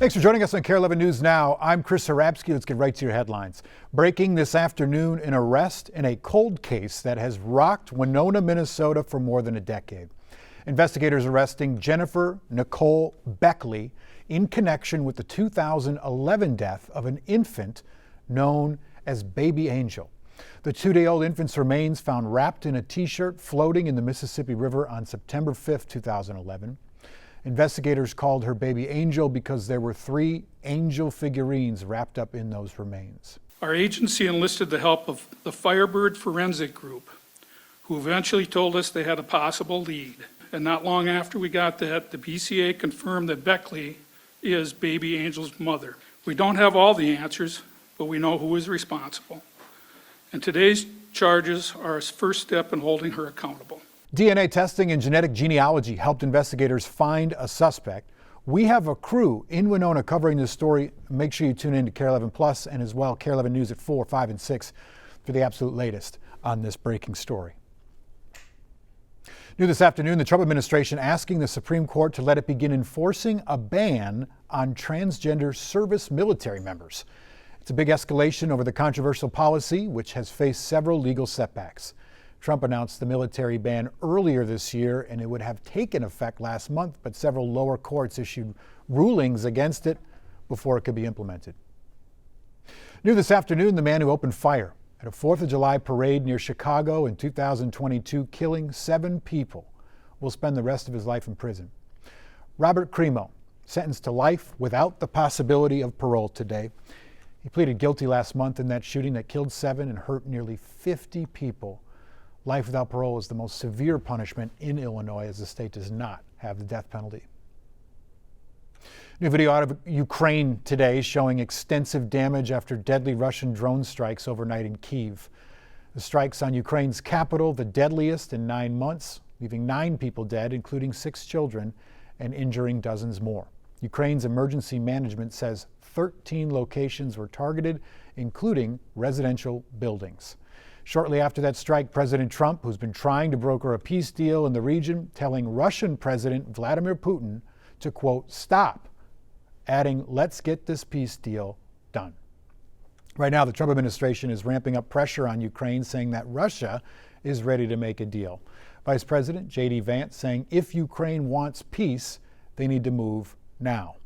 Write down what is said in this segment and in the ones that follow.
Thanks for joining us on KARE 11 News Now. I'm Chris Harabsky. Let's get right to your headlines. Breaking this afternoon, an arrest in a cold case that has rocked Winona, Minnesota for more than a decade. Investigators arresting Jennifer Nicole Beckley in connection with the 2011 death of an infant known as Baby Angel. The 2-day-old infant's remains found wrapped in a t-shirt floating in the Mississippi River on September 5, 2011. Investigators called her Baby Angel because there were 3 angel figurines wrapped up in those remains. Our agency enlisted the help of the Firebird Forensic Group, who eventually told us they had a possible lead. And not long after we got that, the BCA confirmed that Beckley is Baby Angel's mother. We don't have all the answers, but we know who is responsible. And today's charges are a first step in holding her accountable. DNA testing and genetic genealogy helped investigators find a suspect. We have a crew in Winona covering this story. Make sure you tune in to KARE 11 Plus and as well KARE 11 News at 4, 5, and 6 for the absolute latest on this breaking story. New this afternoon, the Trump administration asking the Supreme Court to let it begin enforcing a ban on transgender service military members. It's a big escalation over the controversial policy, which has faced several legal setbacks. Trump announced the military ban earlier this year, and it would have taken effect last month, but several lower courts issued rulings against it before it could be implemented. New this afternoon, the man who opened fire at a 4th of July parade near Chicago in 2022, killing 7 people, will spend the rest of his life in prison. Robert Crimo, sentenced to life without the possibility of parole today. He pleaded guilty last month in that shooting that killed 7 and hurt nearly 50 people. Life without parole is the most severe punishment in Illinois, as the state does not have the death penalty. New video out of Ukraine today showing extensive damage after deadly Russian drone strikes overnight in Kyiv. The strikes on Ukraine's capital, the deadliest in 9 months, leaving 9 people dead, including 6 children, and injuring dozens more. Ukraine's emergency management says 13 locations were targeted, including residential buildings. Shortly after that strike, President Trump, who's been trying to broker a peace deal in the region, telling Russian President Vladimir Putin to, quote, stop, adding, let's get this peace deal done. Right now, the Trump administration is ramping up pressure on Ukraine, saying that Russia is ready to make a deal. Vice President J.D. Vance saying if Ukraine wants peace, they need to move now.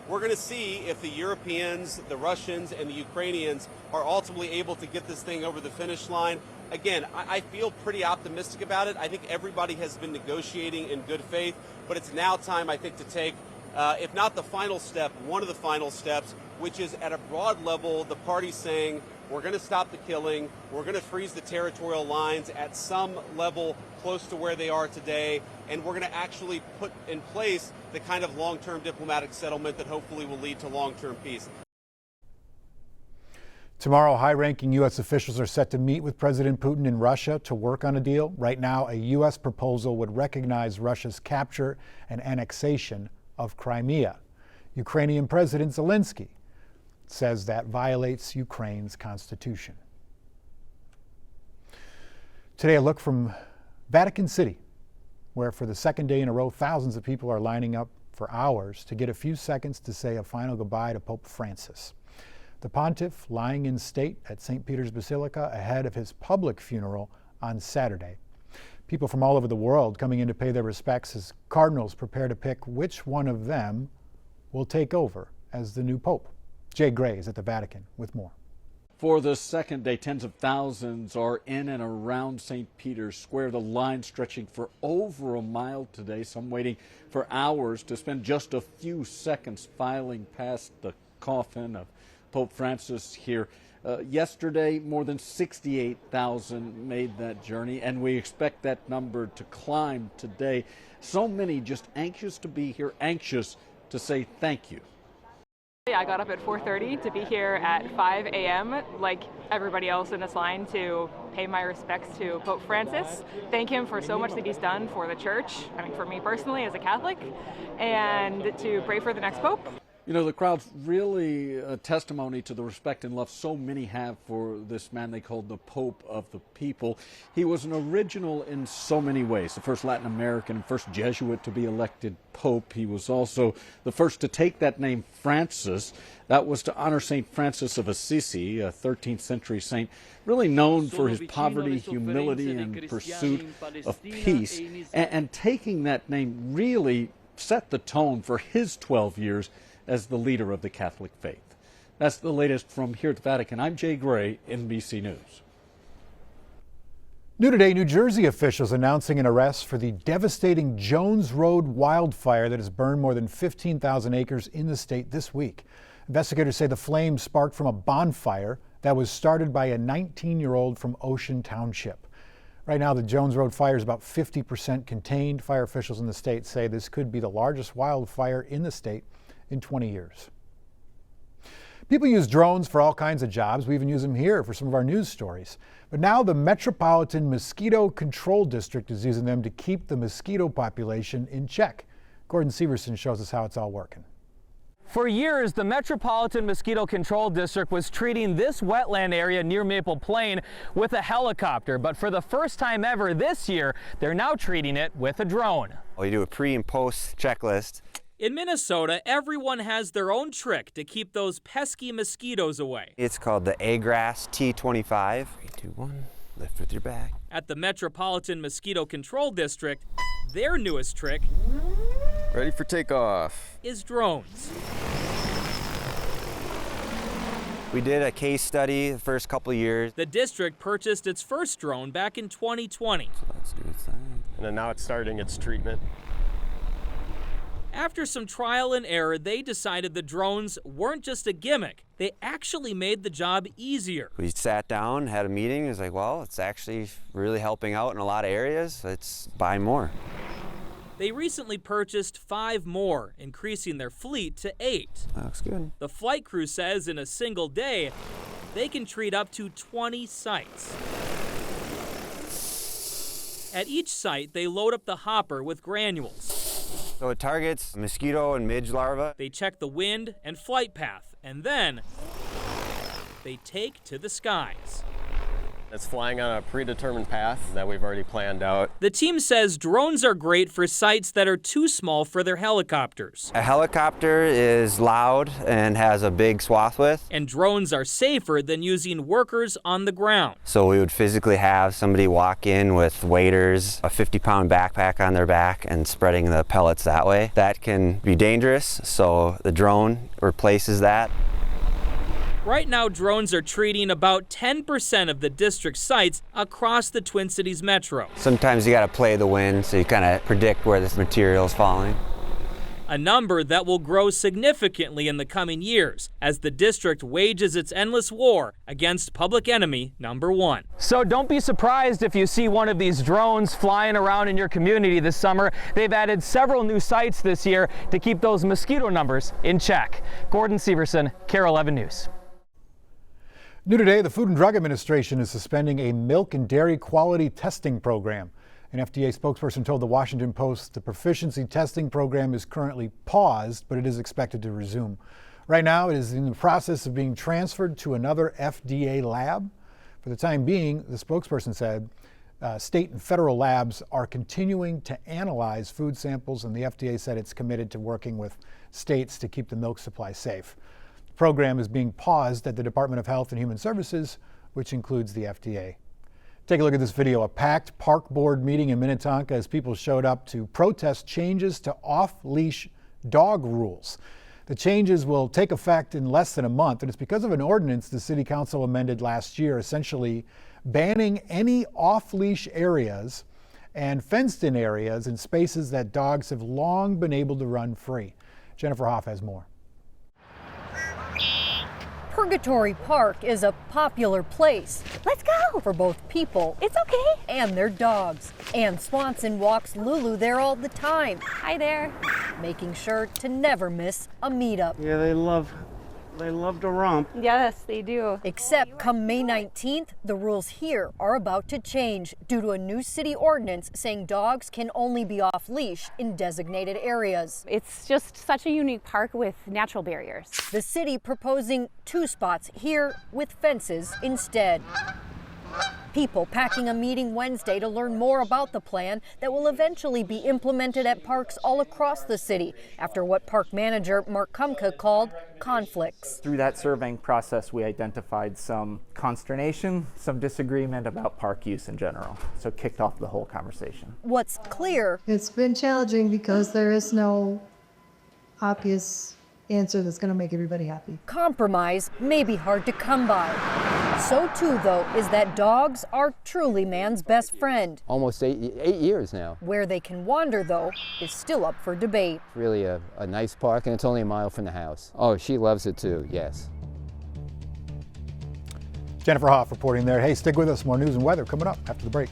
We're going to see if the Europeans, the Russians, and the Ukrainians are ultimately able to get this thing over the finish line. Again, I feel pretty optimistic about it. I think everybody has been negotiating in good faith, but it's now time, I think, to take, if not the final step, one of the final steps, which is at a broad level, the parties saying, we're going to stop the killing, we're going to freeze the territorial lines at some level close to where they are today, and we're going to actually put in place the kind of long-term diplomatic settlement that hopefully will lead to long-term peace. Tomorrow, high-ranking U.S. officials are set to meet with President Putin in Russia to work on a deal. Right now, a U.S. proposal would recognize Russia's capture and annexation of Crimea. Ukrainian President Zelensky says that violates Ukraine's constitution. Today, a look from Vatican City, where for the second day in a row, thousands of people are lining up for hours to get a few seconds to say a final goodbye to Pope Francis. The pontiff lying in state at St. Peter's Basilica ahead of his public funeral on Saturday. People from all over the world coming in to pay their respects as cardinals prepare to pick which one of them will take over as the new pope. Jay Gray is at the Vatican with more. For the second day, tens of thousands are in and around St. Peter's Square, the line stretching for over a mile today, some waiting for hours to spend just a few seconds filing past the coffin of Pope Francis here. Yesterday, more than 68,000 made that journey, and we expect that number to climb today. So many just anxious to be here, anxious to say thank you. I got up at 4:30 to be here at 5 a.m. like everybody else in this line to pay my respects to Pope Francis, thank him for so much that he's done for the church, I mean for me personally as a Catholic, and to pray for the next Pope. You know, the crowd's really a testimony to the respect and love so many have for this man they called the Pope of the People. He was an original in so many ways. The first Latin American and first Jesuit to be elected Pope. He was also the first to take that name Francis. That was to honor St. Francis of Assisi, a 13th century saint, really known for his poverty, humility, and pursuit of peace. And taking that name really set the tone for his 12 years as the leader of the Catholic faith. That's the latest from here at the Vatican. I'm Jay Gray, NBC News. New today, New Jersey officials announcing an arrest for the devastating Jones Road wildfire that has burned more than 15,000 acres in the state this week. Investigators say the flames sparked from a bonfire that was started by a 19-year-old from Ocean Township. Right now, the Jones Road fire is about 50% contained. Fire officials in the state say this could be the largest wildfire in the state in 20 years. People use drones for all kinds of jobs. We even use them here for some of our news stories. But now the Metropolitan Mosquito Control District is using them to keep the mosquito population in check. Gordon Severson shows us how it's all working. For years, the Metropolitan Mosquito Control District was treating this wetland area near Maple Plain with a helicopter. But for the first time ever this year, they're now treating it with a drone. We do a pre and post checklist. In Minnesota, everyone has their own trick to keep those pesky mosquitoes away. It's called the Agrass T25. 3, 2, 1, lift with your back. At the Metropolitan Mosquito Control District, their newest trick, ready for takeoff, is drones. We did a case study the first couple of years. The district purchased its first drone back in 2020. So let's do it side. and then now it's starting its treatment. After some trial and error, they decided the drones weren't just a gimmick. They actually made the job easier. We sat down, had a meeting. It was like, well, it's actually really helping out in a lot of areas. Let's buy more. They recently purchased 5 more, increasing their fleet to 8. That looks good. The flight crew says in a single day, they can treat up to 20 sites. At each site, they load up the hopper with granules. So it targets mosquito and midge larvae. They check the wind and flight path, and then they take to the skies. It's flying on a predetermined path that we've already planned out. The team says drones are great for sites that are too small for their helicopters. A helicopter is loud and has a big swath width. And drones are safer than using workers on the ground. So we would physically have somebody walk in with waders, a 50-pound backpack on their back, and spreading the pellets that way. That can be dangerous, so the drone replaces that. Right now, drones are treating about 10% of the district sites across the Twin Cities metro. Sometimes you gotta play the wind so you kind of predict where this material is falling. A number that will grow significantly in the coming years as the district wages its endless war against public enemy number 1. So don't be surprised if you see one of these drones flying around in your community this summer. They've added several new sites this year to keep those mosquito numbers in check. Gordon Severson, KARE 11 News. New today, the Food and Drug Administration is suspending a milk and dairy quality testing program. An FDA spokesperson told the Washington Post the proficiency testing program is currently paused, but it is expected to resume. Right now, it is in the process of being transferred to another FDA lab. For the time being, the spokesperson said state and federal labs are continuing to analyze food samples, and the FDA said it's committed to working with states to keep the milk supply safe. The program is being paused at the Department of Health and Human Services, which includes the FDA. Take a look at this video. A packed park board meeting in Minnetonka as people showed up to protest changes to off-leash dog rules. The changes will take effect in less than a month, and it's because of an ordinance the City Council amended last year, essentially banning any off-leash areas and fenced-in areas in spaces that dogs have long been able to run free. Jennifer Hoff has more. Purgatory Park is a popular place. Let's go! For both people. It's okay. And their dogs. Ann Swanson walks Lulu there all the time. Hi there. Making sure to never miss a meetup. Yeah, they love They love to romp. Yes, they do. Except come May 19th, the rules here are about to change due to a new city ordinance saying dogs can only be off leash in designated areas. It's just such a unique park with natural barriers. The city proposing 2 spots here with fences instead. People packing a meeting Wednesday to learn more about the plan that will eventually be implemented at parks all across the city after what park manager Mark Kumka called conflicts. Through that surveying process, we identified some consternation, some disagreement about park use in general, so kicked off the whole conversation. What's clear, it's been challenging because there is no obvious answer that's going to make everybody happy. Compromise may be hard to come by. So too, though, is that dogs are truly man's best friend. Almost eight years now. Where they can wander, though, is still up for debate. Really a nice park, and it's only a mile from the house. Oh, she loves it too, yes. Jennifer Hoff reporting there. Hey, stick with us. More news and weather coming up after the break.